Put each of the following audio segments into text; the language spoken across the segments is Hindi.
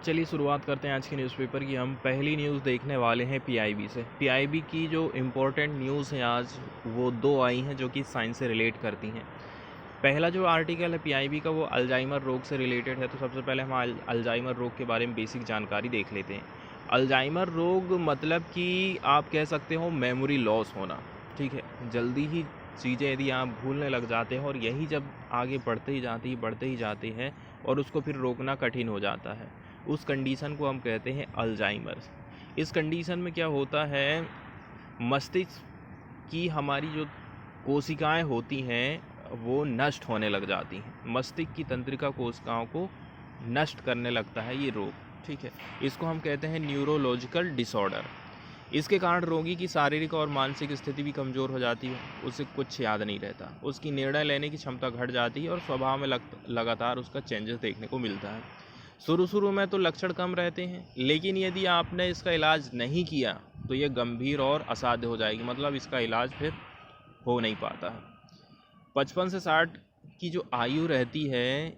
चलिए शुरुआत करते हैं आज के न्यूज़पेपर की। हम पहली न्यूज़ देखने वाले हैं पीआईबी से। पीआईबी की जो इम्पोर्टेंट न्यूज़ हैं आज वो दो आई हैं जो कि साइंस से रिलेट करती हैं। पहला जो आर्टिकल है पीआईबी का वो अल्जाइमर रोग से रिलेटेड है। तो सबसे पहले हम अल्जाइमर रोग के बारे में बेसिक जानकारी देख लेते हैं। अल्जाइमर रोग मतलब कि आप कह सकते हो मेमोरी लॉस होना, ठीक है। जल्दी ही चीज़ें यदि आप भूलने लग जाते हैं और यही जब आगे बढ़ते ही जाती हैं और उसको फिर रोकना कठिन हो जाता है, उस कंडीशन को हम कहते हैं अल्जाइमर्स। इस कंडीशन में क्या होता है, मस्तिष्क की हमारी जो कोशिकाएं होती हैं वो नष्ट होने लग जाती हैं। मस्तिष्क की तंत्रिका कोशिकाओं को नष्ट करने लगता है ये रोग, ठीक है। इसको हम कहते हैं न्यूरोलॉजिकल डिसऑर्डर। इसके कारण रोगी की शारीरिक और मानसिक स्थिति भी कमज़ोर हो जाती है, उसे कुछ याद नहीं रहता, उसकी निर्णय लेने की क्षमता घट जाती है और स्वभाव में लगातार उसका चेंजेस देखने को मिलता है। शुरू में तो लक्षण कम रहते हैं, लेकिन यदि आपने इसका इलाज नहीं किया तो ये गंभीर और असाध्य हो जाएगी, मतलब इसका इलाज फिर हो नहीं पाता है। 55 से 60 की जो आयु रहती है,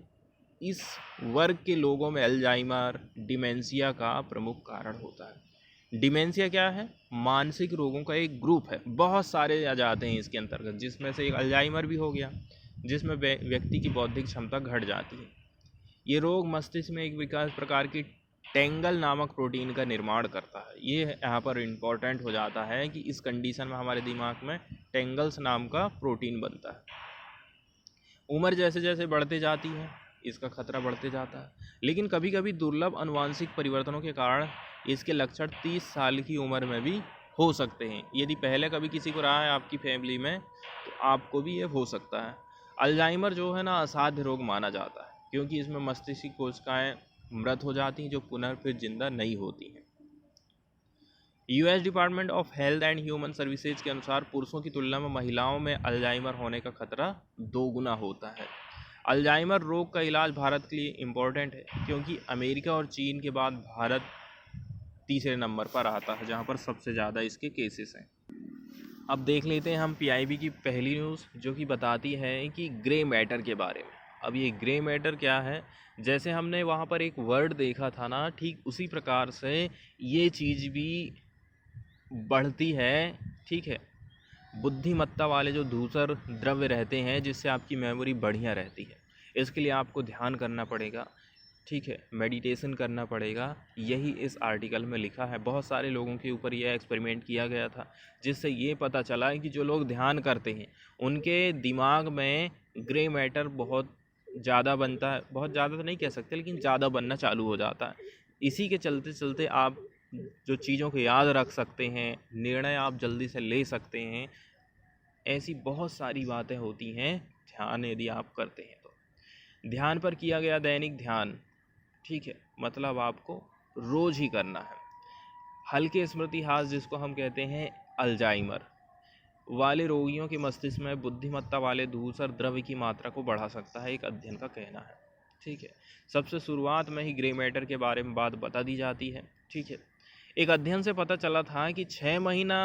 इस वर्ग के लोगों में अल्जाइमर डिमेंशिया का प्रमुख कारण होता है। डिमेंशिया क्या है? मानसिक रोगों का एक ग्रुप है, बहुत सारे आ जाते हैं इसके अंतर्गत, जिसमें से एक अल्जाइमर भी हो गया, जिसमें व्यक्ति की बौद्धिक क्षमता घट जाती है। ये रोग मस्तिष्क में एक विकास प्रकार की टेंगल नामक प्रोटीन का निर्माण करता है। ये यहाँ पर इम्पॉर्टेंट हो जाता है कि इस कंडीशन में हमारे दिमाग में टेंगल्स नाम का प्रोटीन बनता है। उम्र जैसे जैसे बढ़ते जाती है इसका खतरा बढ़ते जाता है, लेकिन कभी कभी दुर्लभ आनुवांशिक परिवर्तनों के कारण इसके लक्षण 30 साल की उम्र में भी हो सकते हैं। यदि पहले कभी किसी को रहा है आपकी फैमिली में तो आपको भी ये हो सकता है। अल्जाइमर जो है ना असाध्य रोग माना जाता है, क्योंकि इसमें मस्तिष्क की कोशिकाएं मृत हो जाती हैं जो पुनः फिर जिंदा नहीं होती हैं। US department of health and human services के अनुसार पुरुषों की तुलना में महिलाओं में अल्जाइमर होने का खतरा 2 गुना होता है। अल्जाइमर रोग का इलाज भारत के लिए इम्पोर्टेंट है, क्योंकि अमेरिका और चीन के बाद भारत तीसरे नंबर पर आता है जहां पर सबसे ज़्यादा इसके केसेस हैं। अब देख लेते हैं हम पीआईबी की पहली न्यूज़, जो कि बताती है कि ग्रे मैटर के बारे में। अब ये ग्रे मैटर क्या है? जैसे हमने वहाँ पर एक वर्ड देखा था ना, ठीक उसी प्रकार से ये चीज़ भी बढ़ती है, ठीक है। बुद्धिमत्ता वाले जो दूसर द्रव्य रहते हैं जिससे आपकी मेमोरी बढ़िया रहती है, इसके लिए आपको ध्यान करना पड़ेगा, ठीक है, मेडिटेशन करना पड़ेगा। यही इस आर्टिकल में लिखा है। बहुत सारे लोगों के ऊपर यह एक्सपेरिमेंट किया गया था, जिससे ये पता चला है कि जो लोग ध्यान करते हैं उनके दिमाग में ग्रे मैटर बहुत ज़्यादा बनता है। बहुत ज़्यादा तो नहीं कह सकते, लेकिन ज़्यादा बनना चालू हो जाता है। इसी के चलते चलते आप जो चीज़ों को याद रख सकते हैं, निर्णय आप जल्दी से ले सकते हैं, ऐसी बहुत सारी बातें होती हैं ध्यान यदि आप करते हैं तो। ध्यान पर किया गया दैनिक ध्यान, ठीक है, मतलब आपको रोज़ ही करना है। हल्के स्मृति हास जिसको हम कहते हैं अल्जाइमर वाले रोगियों के मस्तिष्क में बुद्धिमत्ता वाले धूसर द्रव्य की मात्रा को बढ़ा सकता है, एक अध्ययन का कहना है, ठीक है। सबसे शुरुआत में ही ग्रे मैटर के बारे में बात बता दी जाती है, ठीक है। एक अध्ययन से पता चला था कि 6 महीना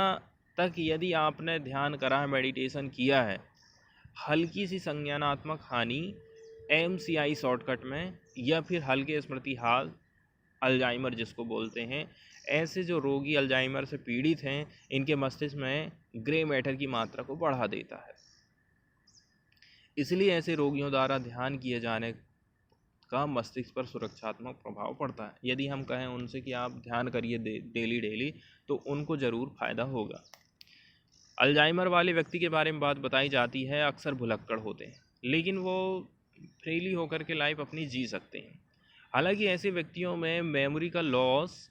तक यदि आपने ध्यान करा है, मेडिटेशन किया है, हल्की सी संज्ञानात्मक हानि MCI शॉर्टकट में, या फिर हल्के स्मृति हाल अल्जाइमर जिसको बोलते हैं, ऐसे जो रोगी अल्जाइमर से पीड़ित हैं इनके मस्तिष्क में ग्रे मैटर की मात्रा को बढ़ा देता है। इसलिए ऐसे रोगियों द्वारा ध्यान किए जाने का मस्तिष्क पर सुरक्षात्मक प्रभाव पड़ता है। यदि हम कहें उनसे कि आप ध्यान करिए डेली तो उनको ज़रूर फ़ायदा होगा। अल्जाइमर वाले व्यक्ति के बारे में बात बताई जाती है, अक्सर भुलक्कड़ होते हैं, लेकिन वो फ्रीली होकर के लाइफ अपनी जी सकते हैं। हालांकि ऐसे व्यक्तियों में मेमोरी का लॉस,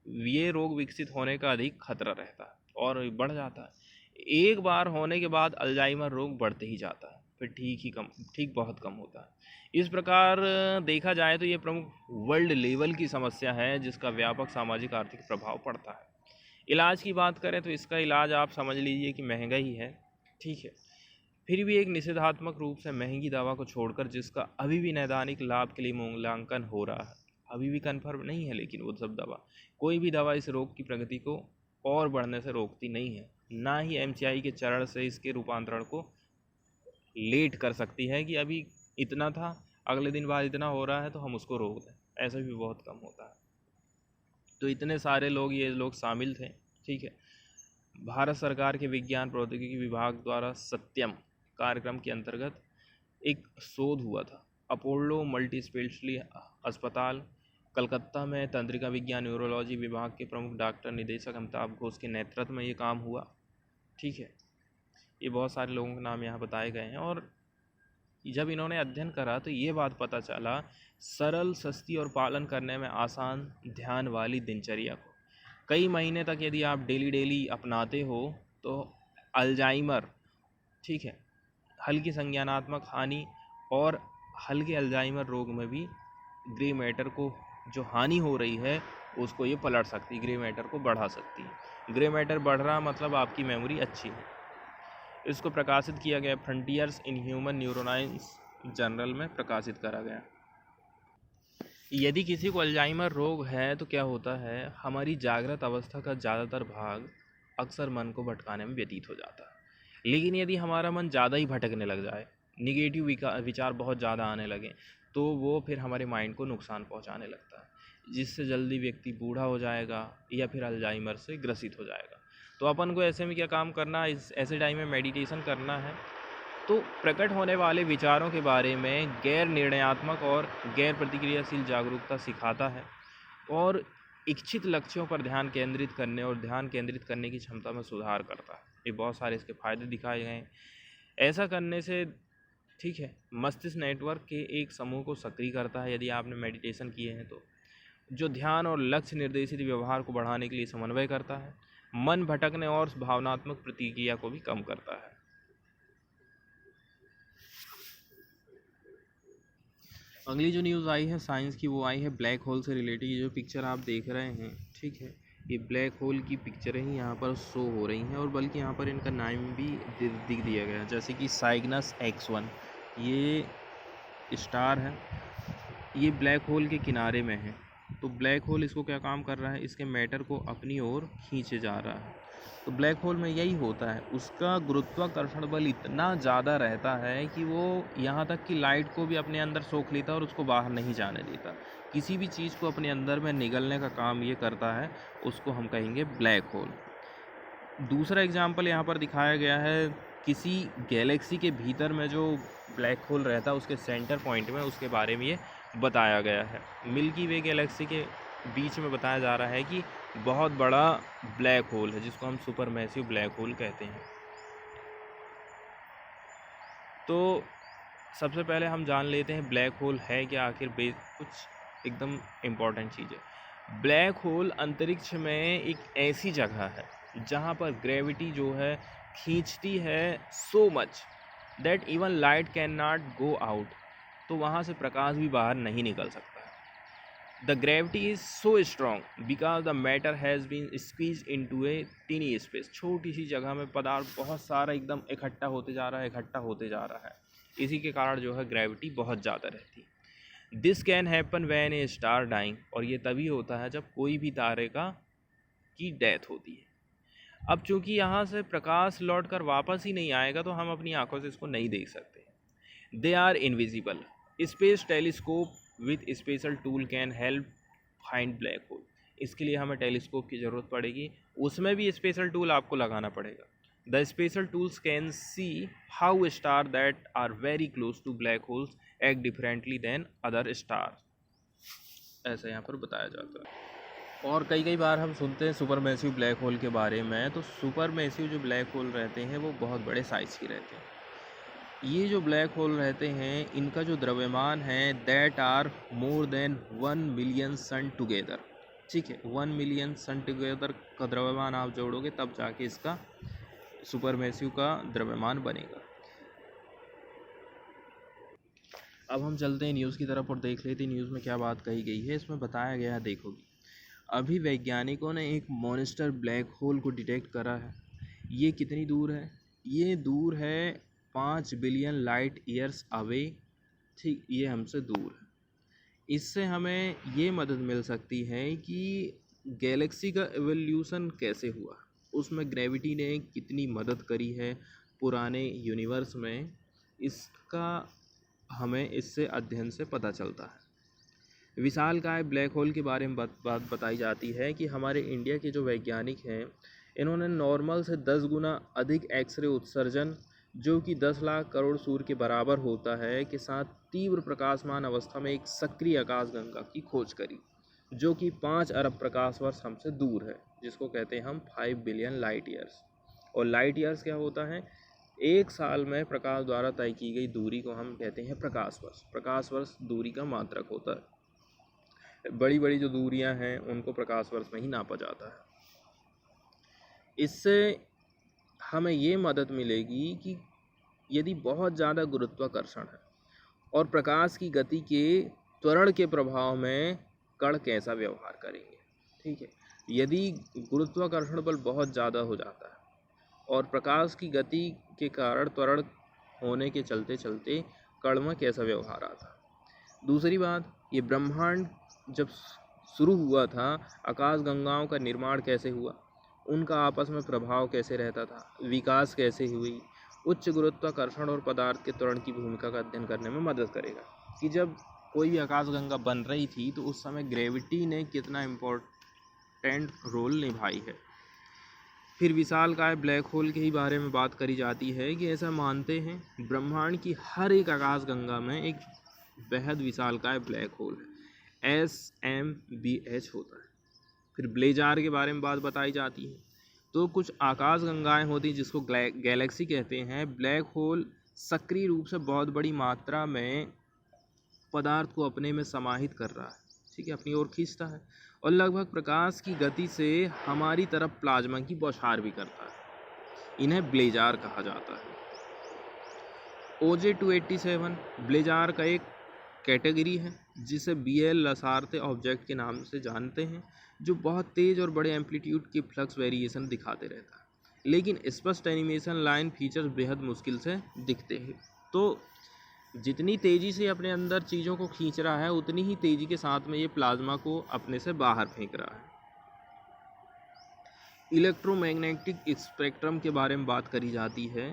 ये रोग विकसित होने का अधिक खतरा रहता है और बढ़ जाता है। एक बार होने के बाद अल्जाइमर रोग बढ़ते ही जाता है, फिर ठीक बहुत कम होता है। इस प्रकार देखा जाए तो ये प्रमुख वर्ल्ड लेवल की समस्या है जिसका व्यापक सामाजिक आर्थिक प्रभाव पड़ता है। इलाज की बात करें तो इसका इलाज आप समझ लीजिए कि महंगा ही है, ठीक है। फिर भी एक निषेधात्मक रूप से महंगी दवा को छोड़कर जिसका अभी भी नैदानिक लाभ के लिए मूल्यांकन हो रहा है, अभी भी कन्फर्म नहीं है, लेकिन वो सब दवा, कोई भी दवा इस रोग की प्रगति को और बढ़ने से रोकती नहीं है। ना ही MCI के चरण से इसके रूपांतरण को लेट कर सकती है कि अभी इतना था, अगले दिन बाद इतना हो रहा है तो हम उसको रोक दें। ऐसा भी बहुत कम होता है। तो इतने सारे लोग, ये लोग शामिल थे, ठीक है। भारत सरकार के विज्ञान प्रौद्योगिकी विभाग द्वारा सत्यम कार्यक्रम के अंतर्गत एक शोध हुआ था। अपोलो मल्टी स्पेशलिटी अस्पताल कलकत्ता में तंत्रिका विज्ञान न्यूरोलॉजी विभाग के प्रमुख डॉक्टर निदेशक अमिताभ घोष के नेतृत्व में ये काम हुआ, ठीक है। ये बहुत सारे लोगों के नाम यहाँ बताए गए हैं। और जब इन्होंने अध्ययन करा तो ये बात पता चला, सरल, सस्ती और पालन करने में आसान ध्यान वाली दिनचर्या को कई महीने तक यदि आप डेली अपनाते हो तो अल्जाइमर, ठीक है, हल्की संज्ञानात्मक हानि और हल्के अल्जाइमर रोग में भी ग्रे मैटर को जो हानि हो रही है उसको ये पलट सकती है, ग्रे मैटर को बढ़ा सकती है। ग्रे मैटर बढ़ रहा मतलब आपकी मेमोरी अच्छी है। इसको प्रकाशित किया गया frontiers in human neuroscience journal में प्रकाशित करा गया। यदि किसी को अल्जाइमर रोग है तो क्या होता है, हमारी जागृत अवस्था का ज़्यादातर भाग अक्सर मन को भटकाने में व्यतीत हो जाता है। लेकिन यदि हमारा मन ज़्यादा ही भटकने लग जाए, निगेटिव विचार बहुत ज़्यादा आने लगे, तो वो फिर हमारे माइंड को नुकसान पहुंचाने लगता है, जिससे जल्दी व्यक्ति बूढ़ा हो जाएगा या फिर अल्जाइमर से ग्रसित हो जाएगा। तो अपन को ऐसे में क्या काम करना है, ऐसे टाइम में मेडिटेशन करना है। तो प्रकट होने वाले विचारों के बारे में गैर निर्णयात्मक और गैर प्रतिक्रियाशील जागरूकता सिखाता है और इच्छित लक्ष्यों पर ध्यान केंद्रित करने और ध्यान केंद्रित करने की क्षमता में सुधार करता है। ये बहुत सारे इसके फायदे दिखाए गए हैं। ऐसा करने से, ठीक है, मस्तिष्क नेटवर्क के एक समूह को सक्रिय करता है यदि आपने मेडिटेशन किए हैं तो, जो ध्यान और लक्ष्य निर्देशित व्यवहार को बढ़ाने के लिए समन्वय करता है, मन भटकने और भावनात्मक प्रतिक्रिया को भी कम करता है। अगली जो न्यूज़ आई है साइंस की, वो आई है ब्लैक होल से रिलेटेड। ये जो पिक्चर आप देख रहे हैं, ठीक है, ये ब्लैक होल की पिक्चरें ही यहाँ पर शो हो रही हैं और बल्कि यहाँ पर इनका नाम भी दिख दिया गया है, जैसे कि साइग्नस X1 ये स्टार है, ये ब्लैक होल के किनारे में है। तो ब्लैक होल इसको क्या काम कर रहा है, इसके मैटर को अपनी ओर खींचे जा रहा है। तो ब्लैक होल में यही होता है, उसका गुरुत्वाकर्षण बल इतना ज़्यादा रहता है कि वो यहाँ तक कि लाइट को भी अपने अंदर सोख लेता है और उसको बाहर नहीं जाने देता। किसी भी चीज़ को अपने अंदर में निगलने का काम ये करता है, उसको हम कहेंगे ब्लैक होल। दूसरा एग्जाम्पल यहाँ पर दिखाया गया है, किसी गैलेक्सी के भीतर में जो ब्लैक होल रहता है उसके सेंटर पॉइंट में, उसके बारे में ये बताया गया है। मिल्की वे गैलेक्सी के बीच में बताया जा रहा है कि बहुत बड़ा ब्लैक होल है जिसको हम सुपर मैसिव ब्लैक होल कहते हैं। तो सबसे पहले हम जान लेते हैं ब्लैक होल है क्या, आखिर कुछ एकदम इम्पॉर्टेंट चीज़ है। ब्लैक होल अंतरिक्ष में एक ऐसी जगह है जहाँ पर ग्रेविटी जो है खींचती है so much that even light can not go out. तो वहाँ से प्रकाश भी बाहर नहीं निकल सकता। The gravity is so strong because the matter has been squeezed into a teeny space। छोटी सी जगह में पदार्थ बहुत सारा एकदम इकट्ठा होते जा रहा है, इसी के कारण जो है ग्रेविटी बहुत ज़्यादा रहती है। This can happen when a star dying, और ये तभी होता है जब कोई भी तारे की डेथ होती है। अब चूंकि यहाँ से प्रकाश लौट कर वापस ही नहीं आएगा तो हम अपनी आंखों से इसको नहीं देख सकते। They are invisible. Space telescope with special tool can help find black hole. इसके लिए हमें टेलीस्कोप की ज़रूरत पड़ेगी, उसमें भी स्पेशल टूल आपको लगाना पड़ेगा। The special tools can see how star that are very close to black holes act differently than other star, ऐसा यहाँ पर बताया जाता है। और कई बार हम सुनते हैं सुपर मैसिव ब्लैक होल के बारे में। तो सुपर मैसिव जो ब्लैक होल रहते हैं वो बहुत बड़े साइज़ के रहते हैं। ये जो ब्लैक होल रहते हैं इनका जो द्रव्यमान है that are more than 1 million sun together, ठीक है, 1 मिलियन सन टुगेदर का द्रव्यमान आप जोड़ोगे तब जाके इसका सुपर मैसिव का द्रव्यमान बनेगा। अब हम चलते हैं न्यूज़ की तरफ और देख लेते हैं न्यूज़ में क्या बात कही गई है। इसमें बताया गया है, देखोगे, अभी वैज्ञानिकों ने एक मॉन्स्टर ब्लैक होल को डिटेक्ट करा है। ये कितनी दूर है, ये दूर है 5 बिलियन लाइट ईयर्स अवे, ठीक, ये हमसे दूर है। इससे हमें ये मदद मिल सकती है कि गैलेक्सी का एवोल्यूशन कैसे हुआ, उसमें ग्रेविटी ने कितनी मदद करी है पुराने यूनिवर्स में, इसका हमें इससे अध्ययन से पता चलता है। विशालकाय ब्लैक होल के बारे में बात बताई जाती है कि हमारे इंडिया के जो वैज्ञानिक हैं, इन्होंने नॉर्मल से 10 गुना अधिक एक्सरे उत्सर्जन, जो कि 10 लाख करोड़ सूर्य के बराबर होता है, के साथ तीव्र प्रकाशमान अवस्था में एक सक्रिय आकाशगंगा की खोज करी, जो कि 5 अरब प्रकाश वर्ष हमसे दूर है, जिसको कहते हैं हम 5 बिलियन लाइट ईयर्स। और लाइट ईयर्स क्या होता है? एक साल में प्रकाश द्वारा तय की गई दूरी को हम कहते हैं प्रकाश वर्ष। प्रकाश वर्ष दूरी का मात्रक होता है। बड़ी बड़ी जो दूरियां हैं उनको प्रकाश वर्ष में ही नापा जाता है। इससे हमें ये मदद मिलेगी कि यदि बहुत ज़्यादा गुरुत्वाकर्षण है और प्रकाश की गति के त्वरण के प्रभाव में कण कैसा व्यवहार करेंगे, ठीक है। यदि गुरुत्वाकर्षण बल बहुत ज़्यादा हो जाता है और प्रकाश की गति के कारण त्वरण होने के चलते चलते कण में कैसा व्यवहार आता है। दूसरी बात, ये ब्रह्मांड जब शुरू हुआ था, आकाशगंगाओं का निर्माण कैसे हुआ, उनका आपस में प्रभाव कैसे रहता था, विकास कैसे हुई, उच्च गुरुत्वाकर्षण और पदार्थ के त्वरण की भूमिका का अध्ययन करने में मदद करेगा कि जब कोई भी आकाशगंगा बन रही थी तो उस समय ग्रेविटी ने कितना इम्पोर्टेंट रोल निभाई है। फिर विशालकाय ब्लैक होल के ही बारे में बात करी जाती है कि ऐसा मानते हैं ब्रह्मांड की हर एक आकाशगंगा में एक बेहद विशालकाय ब्लैक होल है, SMBH होता है। फिर ब्लेजार के बारे में बात बताई जाती है। तो कुछ आकाशगंगाएं होती हैं जिसको गैलेक्सी कहते हैं। ब्लैक होल सक्रिय रूप से बहुत बड़ी मात्रा में पदार्थ को अपने में समाहित कर रहा है, ठीक है, अपनी ओर खींचता है और लगभग प्रकाश की गति से हमारी तरफ प्लाज्मा की बौछार भी करता है। इन्हें ब्लेजार कहा जाता है। OJ-287 ब्लेजार का एक कैटेगरी है जिसे BL लसारते ऑब्जेक्ट के नाम से जानते हैं, जो बहुत तेज़ और बड़े एम्पलीट्यूड की फ्लक्स वेरिएशन दिखाते रहता है, लेकिन स्पष्ट एनिमेशन लाइन फीचर्स बेहद मुश्किल से दिखते हैं। तो जितनी तेज़ी से अपने अंदर चीज़ों को खींच रहा है, उतनी ही तेज़ी के साथ में ये प्लाज्मा को अपने से बाहर फेंक रहा है। इलेक्ट्रोमैग्नेटिक स्पेक्ट्रम के बारे में बात करी जाती है।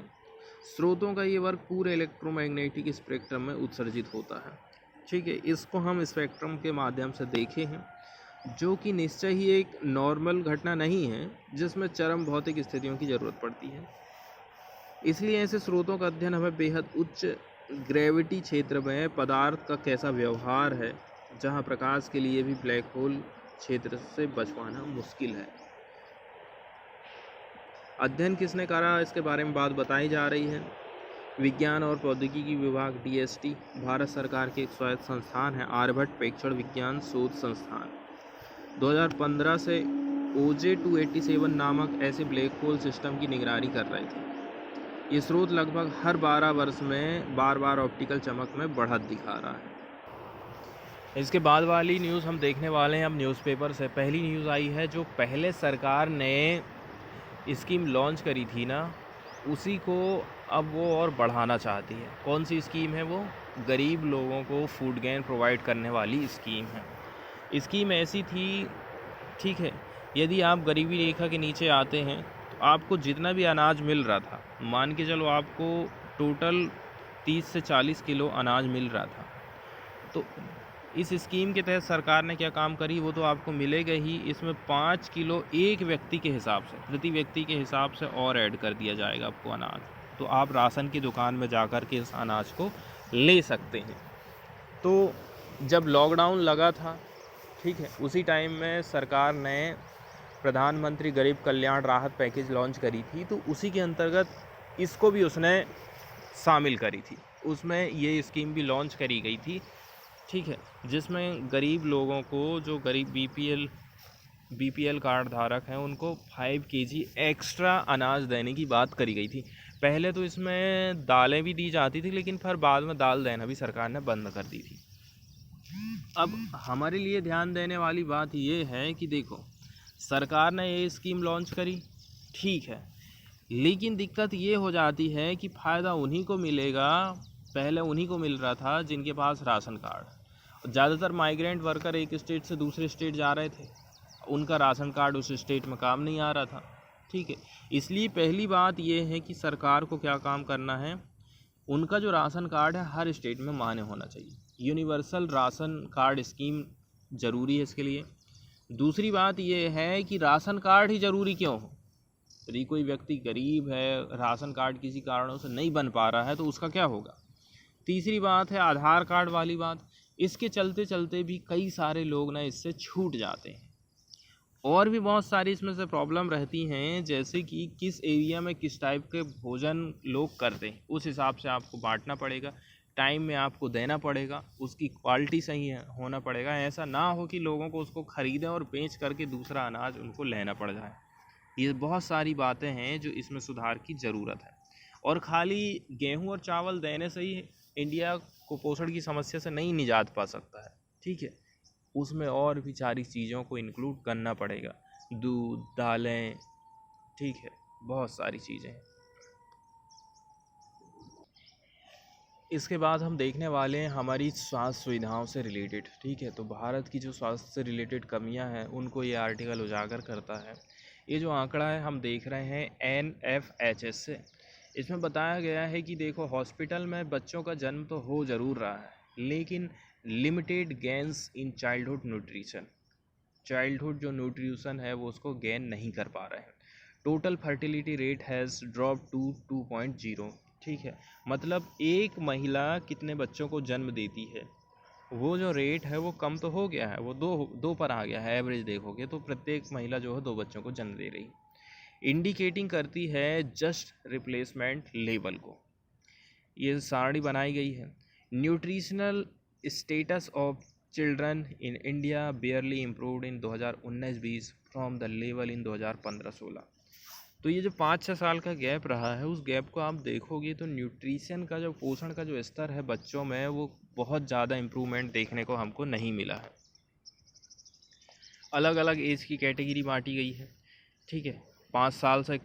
स्रोतों का ये वर्ग पूरे इलेक्ट्रोमैग्नेटिक स्पेक्ट्रम में उत्सर्जित होता है, ठीक है। इसको हम स्पेक्ट्रम के माध्यम से देखे हैं, जो कि निश्चय ही एक नॉर्मल घटना नहीं है जिसमें चरम भौतिक स्थितियों की ज़रूरत पड़ती है। इसलिए ऐसे स्रोतों का अध्ययन हमें बेहद उच्च ग्रेविटी क्षेत्र में पदार्थ का कैसा व्यवहार है, जहां प्रकाश के लिए भी ब्लैक होल क्षेत्र से बच पाना मुश्किल है। अध्ययन किसने करा, इसके बारे में बात बताई जा रही है। विज्ञान और प्रौद्योगिकी विभाग DST भारत सरकार के एक स्वायत्त संस्थान है, आर्यभट्ट प्रेक्षण विज्ञान शोध संस्थान 2015 से OJ-287 नामक ऐसे ब्लैक होल सिस्टम की निगरानी कर रहे थे। ये स्रोत लगभग हर 12 वर्ष में बार ऑप्टिकल चमक में बढ़त दिखा रहा है। इसके बाद वाली न्यूज़ हम देखने वाले हैं अब न्यूज़पेपर से। पहली न्यूज़ आई है, जो पहले सरकार ने स्कीम लॉन्च करी थी ना, उसी को अब वो और बढ़ाना चाहती है। कौन सी स्कीम है वो? गरीब लोगों को फूड गैन प्रोवाइड करने वाली स्कीम है। स्कीम ऐसी थी, ठीक है, यदि आप गरीबी रेखा के नीचे आते हैं तो आपको जितना भी अनाज मिल रहा था, मान के चलो आपको टोटल 30 से 40 किलो अनाज मिल रहा था, तो इस स्कीम के तहत सरकार ने क्या काम करी, वो तो आपको मिलेगा ही, इसमें 5 किलो एक व्यक्ति के हिसाब से, प्रति व्यक्ति के हिसाब से और ऐड कर दिया जाएगा आपको अनाज। तो आप राशन की दुकान में जाकर के इस अनाज को ले सकते हैं। तो जब लॉकडाउन लगा था, ठीक है, उसी टाइम में सरकार ने प्रधानमंत्री गरीब कल्याण राहत पैकेज लॉन्च करी थी, तो उसी के अंतर्गत इसको भी उसने शामिल करी थी। उसमें ये स्कीम भी लॉन्च करी गई थी, ठीक है, जिसमें गरीब लोगों को, जो गरीब BPL कार्ड धारक हैं, उनको 5 kg एक्स्ट्रा अनाज देने की बात करी गई थी। पहले तो इसमें दालें भी दी जाती थी, लेकिन फिर बाद में दाल देना भी सरकार ने बंद कर दी थी। अब हमारे लिए ध्यान देने वाली बात ये है कि देखो, सरकार ने ये स्कीम लॉन्च करी, ठीक है, लेकिन दिक्कत ये हो जाती है कि फ़ायदा उन्हीं को मिलेगा, पहले उन्हीं को मिल रहा था जिनके पास राशन कार्ड। ज़्यादातर माइग्रेंट वर्कर एक स्टेट से दूसरे स्टेट जा रहे थे, उनका राशन कार्ड उस स्टेट में काम नहीं आ रहा था, ठीक है। इसलिए पहली बात ये है कि सरकार को क्या काम करना है, उनका जो राशन कार्ड है हर स्टेट में मान्य होना चाहिए। यूनिवर्सल राशन कार्ड स्कीम ज़रूरी है इसके लिए। दूसरी बात ये है कि राशन कार्ड ही ज़रूरी क्यों हो? यदि कोई व्यक्ति गरीब है, राशन कार्ड किसी कारणों से नहीं बन पा रहा है तो उसका क्या होगा? तीसरी बात है आधार कार्ड वाली बात। इसके चलते चलते भी कई सारे लोग ना इससे छूट जाते हैं। और भी बहुत सारी इसमें से प्रॉब्लम रहती हैं, जैसे कि किस एरिया में किस टाइप के भोजन लोग करते हैं, उस हिसाब से आपको बांटना पड़ेगा, टाइम में आपको देना पड़ेगा, उसकी क्वालिटी सही होना पड़ेगा। ऐसा ना हो कि लोगों को उसको ख़रीदें और बेच करके दूसरा अनाज उनको लेना पड़ जाए। ये बहुत सारी बातें हैं जो इसमें सुधार की ज़रूरत है। और खाली गेहूं और चावल देने से ही इंडिया को पोषण की समस्या से नहीं निजात पा सकता है, ठीक है। उसमें और भी सारी चीज़ों को इंक्लूड करना पड़ेगा, दूध, दालें, ठीक है, बहुत सारी चीज़ें हैं। इसके बाद हम देखने वाले हैं हमारी स्वास्थ्य सुविधाओं से रिलेटेड, ठीक है। तो भारत की जो स्वास्थ्य से रिलेटेड कमियां हैं उनको ये आर्टिकल उजागर करता है। ये जो आंकड़ा है हम देख रहे हैं NFHS से। इसमें बताया गया है कि देखो, हॉस्पिटल में बच्चों का जन्म तो हो ज़रूर रहा है, लेकिन limited gains in childhood nutrition, childhood जो न्यूट्रिशन है वो उसको गेन नहीं कर पा रहे हैं। Total fertility rate has drop to 2.0, ठीक है। मतलब एक महिला कितने बच्चों को जन्म देती है, वो जो रेट है वो कम तो हो गया है, वो दो पर आ गया है। एवरेज देखोगे तो प्रत्येक महिला जो है 2 बच्चों को जन्म दे रही, इंडिकेटिंग करती है जस्ट रिप्लेसमेंट लेवल को। ये सारणी बनाई गई है। Nutritional status of children in India बेयरली improved in 2019-20 from the level in 2015-16। तो ये जो 5-6 साल का गैप रहा है, उस गैप को आप देखोगे तो न्यूट्रिशन का जो पोषण का जो स्तर है बच्चों में, वो बहुत ज़्यादा इम्प्रूवमेंट देखने को हमको नहीं मिला है। अलग अलग एज की कैटेगरी बांटी गई है, ठीक है। 5 साल से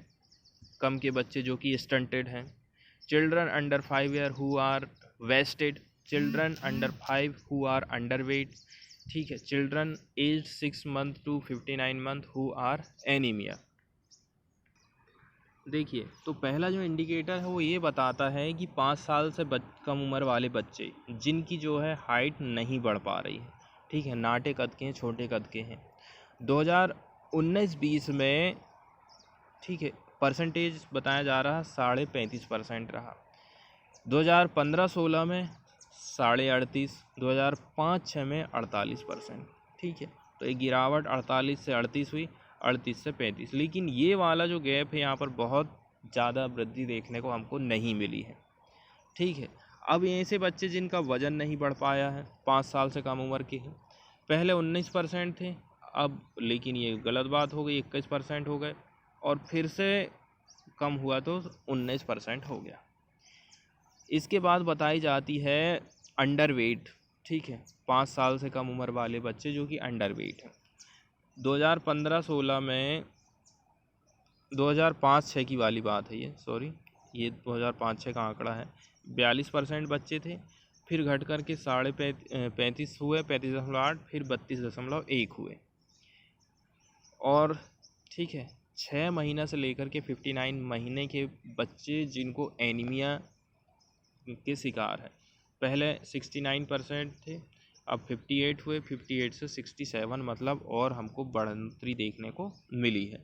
कम के बच्चे जो कि स्टंटेड हैं, children under 5 year who are wasted, children under 5 who are underweight, ठीक है, children age 6 month to 59 month who are anaemia. देखिए, तो पहला जो इंडिकेटर है वो ये बताता है कि 5 साल से कम उम्र वाले बच्चे जिनकी जो है हाइट नहीं बढ़ पा रही है, ठीक है, नाटे कद के हैं, छोटे कद के हैं, 2019-20 में, ठीक है, परसेंटेज बताया जा रहा है 35.5% रहा। 2015-16 में 38.5, 2005-6 में 48%, ठीक है। तो एक गिरावट 48 से 38 हुई, 38 से 35। लेकिन ये वाला जो गैप है यहाँ पर बहुत ज़्यादा वृद्धि देखने को हमको नहीं मिली है, ठीक है। अब ऐसे बच्चे जिनका वज़न नहीं बढ़ पाया है, 5 साल से कम उम्र के हैं, पहले 19% थे, अब लेकिन ये गलत बात हो गई, 21% हो गए, और फिर से कम हुआ तो 19% हो गया। इसके बाद बताई जाती है अंडर वेट, ठीक है, 5 साल से कम उम्र वाले बच्चे जो कि अंडर वेट हैं। 2015-16 में, 2005-6 की वाली बात है ये, सॉरी, ये 2005-6 का आंकड़ा है, 42% बच्चे थे, फिर घट कर के 35 हुए, 35.8, फिर 32.1 हुए। और ठीक है, 6 महीना से लेकर के 59 महीने के बच्चे जिनको एनीमिया के शिकार है, पहले 69% थे, अब 58 हुए, 58 से 67, मतलब और हमको बढ़ोतरी देखने को मिली है।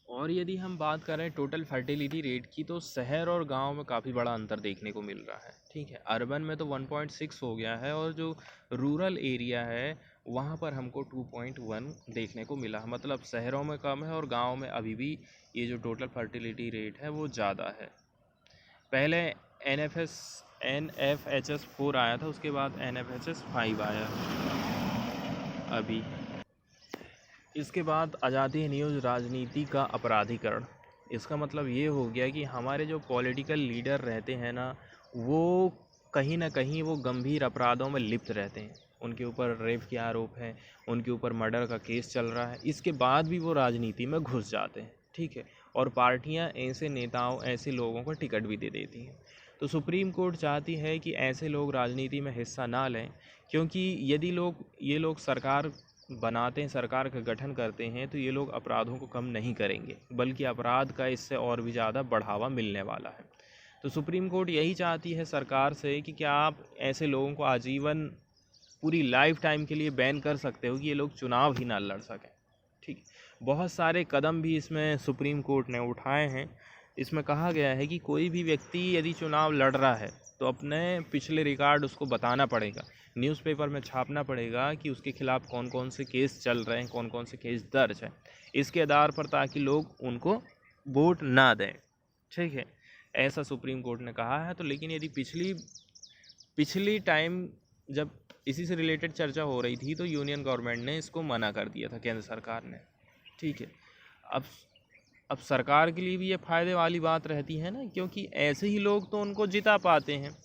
और यदि हम बात करें टोटल फर्टिलिटी रेट की, तो शहर और गांव में काफ़ी बड़ा अंतर देखने को मिल रहा है, ठीक है। अर्बन में तो 1.6 हो गया है, और जो रूरल एरिया है वहाँ पर हमको 2.1 देखने को मिला, मतलब शहरों में कम है और गांव में अभी भी ये जो टोटल फर्टिलिटी रेट है वो ज़्यादा है। पहले NFHS 4 आया था, उसके बाद NFHS 5 आया अभी। इसके बाद आ जाती है न्यूज़ राजनीति का अपराधीकरण। इसका मतलब ये हो गया कि हमारे जो पॉलिटिकल लीडर रहते हैं ना, वो कहीं ना कहीं वो गंभीर अपराधों में लिप्त रहते हैं। उनके ऊपर रेप के आरोप हैं, उनके ऊपर मर्डर का केस चल रहा है, इसके बाद भी वो राजनीति में घुस जाते हैं, ठीक है। और पार्टियां ऐसे नेताओं, ऐसे लोगों को टिकट भी दे देती हैं। तो सुप्रीम कोर्ट चाहती है कि ऐसे लोग राजनीति में हिस्सा ना लें, क्योंकि यदि ये लोग सरकार बनाते हैं, सरकार का गठन करते हैं, तो ये लोग अपराधों को कम नहीं करेंगे, बल्कि अपराध का इससे और भी ज़्यादा बढ़ावा मिलने वाला है। तो सुप्रीम कोर्ट यही चाहती है सरकार से कि क्या आप ऐसे लोगों को आजीवन पूरी लाइफ टाइम के लिए बैन कर सकते हो कि ये लोग चुनाव ही ना लड़ सकें। ठीक, बहुत सारे कदम भी इसमें सुप्रीम कोर्ट ने उठाए हैं। इसमें कहा गया है कि कोई भी व्यक्ति यदि चुनाव लड़ रहा है तो अपने पिछले रिकॉर्ड उसको बताना पड़ेगा, न्यूज़पेपर में छापना पड़ेगा कि उसके खिलाफ़ कौन कौन से केस चल रहे हैं, कौन कौन से केस दर्ज हैं, इसके आधार पर, ताकि लोग उनको वोट ना दें। ठीक है, ऐसा सुप्रीम कोर्ट ने कहा है। तो लेकिन यदि पिछली टाइम जब इसी से रिलेटेड चर्चा हो रही थी तो यूनियन गवर्नमेंट ने इसको मना कर दिया था, केंद्र सरकार ने। ठीक है, अब सरकार के लिए भी ये फ़ायदे वाली बात रहती है ना, क्योंकि ऐसे ही लोग तो उनको जिता पाते हैं।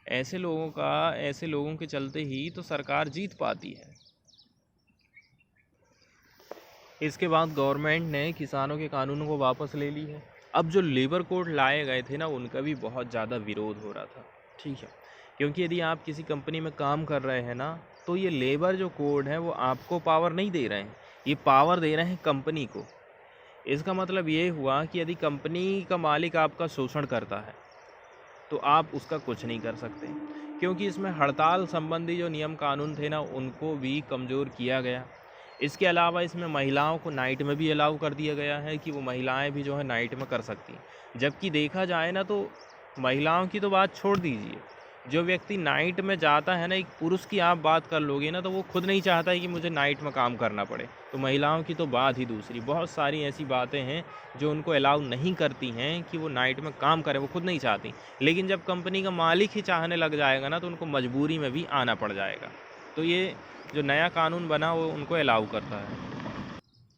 ऐसे लोगों के चलते ही तो सरकार जीत पाती है। इसके बाद गवर्नमेंट ने किसानों के कानूनों को वापस ले ली है। अब जो लेबर कोड लाए गए थे ना, उनका भी बहुत ज़्यादा विरोध हो रहा था। ठीक है, क्योंकि यदि आप किसी कंपनी में काम कर रहे हैं ना, तो ये लेबर जो कोड है वो आपको पावर नहीं दे रहे हैं, ये पावर दे रहे हैं कंपनी को। इसका मतलब ये हुआ कि यदि कंपनी का मालिक आपका शोषण करता है तो आप उसका कुछ नहीं कर सकते, क्योंकि इसमें हड़ताल संबंधी जो नियम कानून थे ना, उनको भी कमज़ोर किया गया। इसके अलावा इसमें महिलाओं को नाइट में भी अलाउ कर दिया गया है कि वो महिलाएं भी जो है नाइट में कर सकती हैं। जबकि देखा जाए ना तो महिलाओं की तो बात छोड़ दीजिए, जो व्यक्ति नाइट में जाता है ना, एक पुरुष की आप बात कर लोगे ना तो वो खुद नहीं चाहता है कि मुझे नाइट में काम करना पड़े। तो महिलाओं की तो बात ही दूसरी। बहुत सारी ऐसी बातें हैं जो उनको अलाउ नहीं करती हैं कि वो नाइट में काम करें, वो खुद नहीं चाहती। लेकिन जब कंपनी का मालिक ही चाहने लग जाएगा ना, तो उनको मजबूरी में भी आना पड़ जाएगा। तो ये जो नया कानून बना वो उनको अलाउ करता है।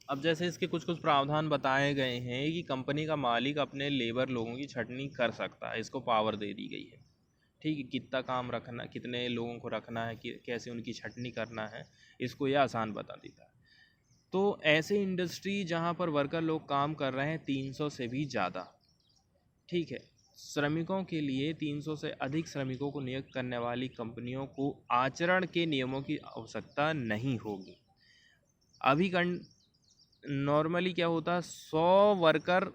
अब जैसे इसके कुछ प्रावधान बताए गए हैं कि कंपनी का मालिक अपने लेबर लोगों की छंटनी कर सकता है, इसको पावर दे दी गई है। ठीक है, कितना काम रखना, कितने लोगों को रखना है, कि कैसे उनकी छंटनी करना है, इसको यह आसान बता देता है। तो ऐसे इंडस्ट्री जहाँ पर वर्कर लोग काम कर रहे हैं 300 से भी ज़्यादा, ठीक है, श्रमिकों के लिए 300 से अधिक श्रमिकों को नियुक्त करने वाली कंपनियों को आचरण के नियमों की आवश्यकता नहीं होगी। अभी नॉर्मली क्या होता है, 100 वर्कर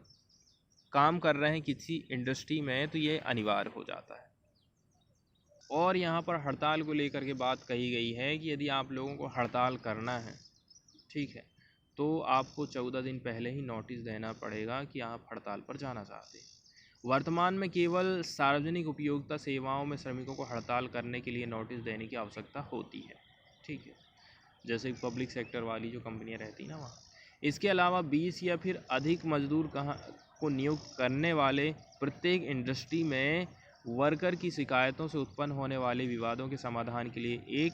काम कर रहे हैं किसी इंडस्ट्री में तो ये अनिवार्य हो जाता है। और यहाँ पर हड़ताल को लेकर के बात कही गई है कि यदि आप लोगों को हड़ताल करना है, ठीक है, तो आपको 14 दिन पहले ही नोटिस देना पड़ेगा कि आप हड़ताल पर जाना चाहते हैं। वर्तमान में केवल सार्वजनिक उपयोगिता सेवाओं में श्रमिकों को हड़ताल करने के लिए नोटिस देने की आवश्यकता होती है। ठीक है, जैसे पब्लिक सेक्टर वाली जो कंपनियां रहती ना, वहाँ। इसके अलावा 20 या फिर अधिक मजदूर को नियुक्त करने वाले प्रत्येक इंडस्ट्री में वर्कर की शिकायतों से उत्पन्न होने वाले विवादों के समाधान के लिए एक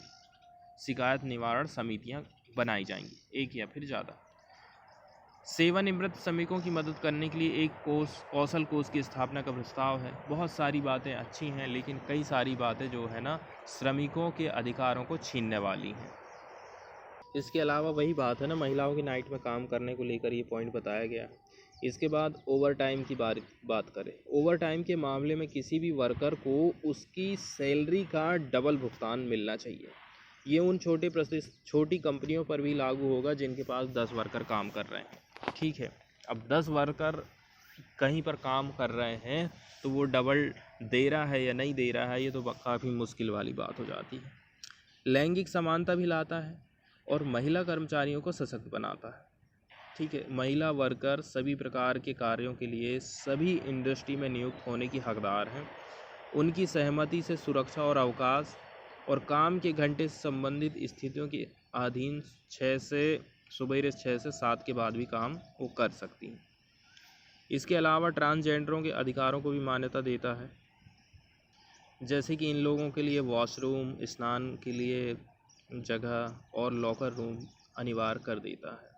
शिकायत निवारण समितियां बनाई जाएंगी, एक या फिर ज़्यादा। सेवानिवृत्त श्रमिकों की मदद करने के लिए एक कौशल कोष की स्थापना का प्रस्ताव है। बहुत सारी बातें अच्छी हैं, लेकिन कई सारी बातें जो है ना, श्रमिकों के अधिकारों को छीनने वाली हैं। इसके अलावा वही बात है ना, महिलाओं की नाइट में काम करने को लेकर ये पॉइंट बताया गया है। इसके बाद ओवर टाइम की बात करें। ओवर टाइम के मामले में किसी भी वर्कर को उसकी सैलरी का डबल भुगतान मिलना चाहिए। ये उन छोटी कंपनियों पर भी लागू होगा जिनके पास 10 वर्कर काम कर रहे हैं। ठीक है, अब 10 वर्कर कहीं पर काम कर रहे हैं तो वो डबल दे रहा है या नहीं दे रहा है, ये तो काफ़ी मुश्किल वाली बात हो जाती है। लैंगिक समानता भी लाता है और महिला कर्मचारियों को सशक्त बनाता है। ठीक है, महिला वर्कर सभी प्रकार के कार्यों के लिए सभी इंडस्ट्री में नियुक्त होने की हकदार हैं। उनकी सहमति से सुरक्षा और अवकाश और काम के घंटे से संबंधित स्थितियों के अधीन सुबह 6 से 7 के बाद भी काम वो कर सकती हैं। इसके अलावा ट्रांसजेंडरों के अधिकारों को भी मान्यता देता है, जैसे कि इन लोगों के लिए वॉशरूम, स्नान के लिए जगह और लॉकर रूम अनिवार्य कर देता है।